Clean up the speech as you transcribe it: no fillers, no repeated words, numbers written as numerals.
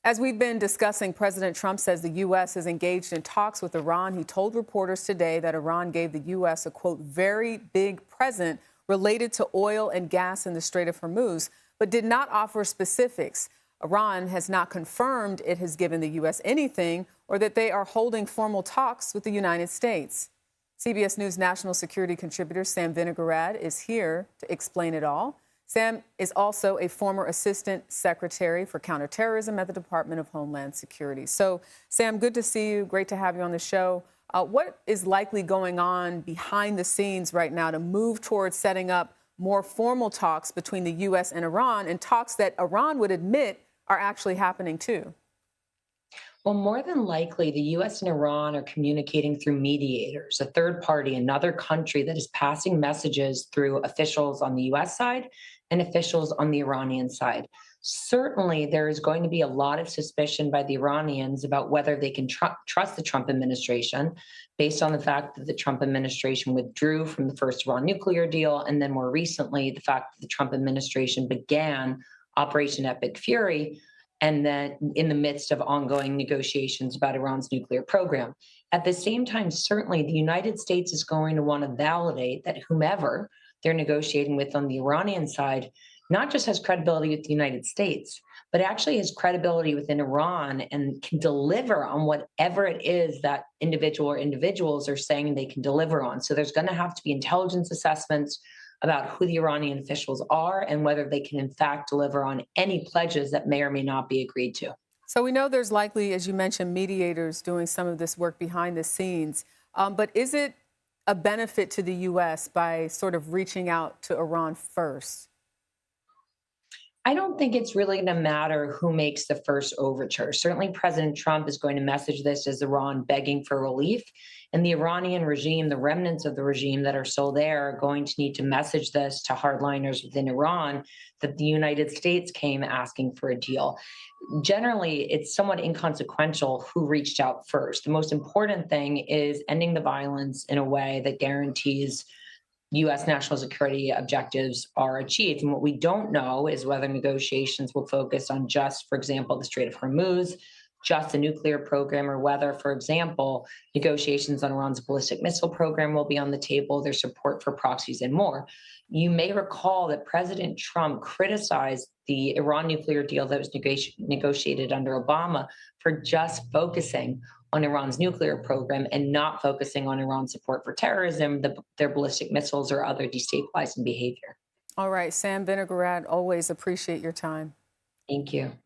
As we've been discussing, President Trump says the U.S. is engaged in talks with Iran. He told reporters today that Iran gave the U.S. a, quote, very big present related to oil and gas in the Strait of Hormuz, but did not offer specifics. Iran has not confirmed it has given the U.S. anything or that they are holding formal talks with the United States. CBS News national security contributor Sam Vinograd is here to explain it all. Sam is also a former assistant secretary for counterterrorism at the Department of Homeland Security. So, Sam, good to see you. Great to have you on the show. What is likely going on behind the scenes right now to move towards setting up more formal talks between the U.S. and Iran, and talks that Iran would admit are actually happening too? Well, more than likely, the US and Iran are communicating through mediators, a third party, another country that is passing messages through officials on the US side and officials on the Iranian side. Certainly, there is going to be a lot of suspicion by the Iranians about whether they can trust the Trump administration, based on the fact that the Trump administration withdrew from the first Iran nuclear deal, and then more recently, the fact that the Trump administration began Operation Epic Fury, and then in the midst of ongoing negotiations about Iran's nuclear program. At the same time, certainly the United States is going to want to validate that whomever they're negotiating with on the Iranian side not just has credibility with the United States, but actually has credibility within Iran and can deliver on whatever it is that individual or individuals are saying they can deliver on. So there's going to have to be intelligence assessments about who the Iranian officials are and whether they can, in fact, deliver on any pledges that may or may not be agreed to. So we know there's likely, as you mentioned, mediators doing some of this work behind the scenes. But is it a benefit to the U.S. by sort of reaching out to Iran first? I don't think it's really going to matter who makes the first overture. Certainly, President Trump is going to message this as Iran begging for relief. And the Iranian regime, the remnants of the regime that are still there, are going to need to message this to hardliners within Iran that the United States came asking for a deal. Generally, it's somewhat inconsequential who reached out first. The most important thing is ending the violence in a way that guarantees US national security objectives are achieved. And what we don't know is whether negotiations will focus on just, for example, the Strait of Hormuz, just the nuclear program, or whether, for example, negotiations on Iran's ballistic missile program will be on the table, their support for proxies, and more. You may recall that President Trump criticized the Iran nuclear deal that was negotiated under Obama for just focusing on Iran's nuclear program and not focusing on Iran's support for terrorism, their ballistic missiles, or other destabilizing behavior. All right, Sam Vinograd, always appreciate your time. Thank you.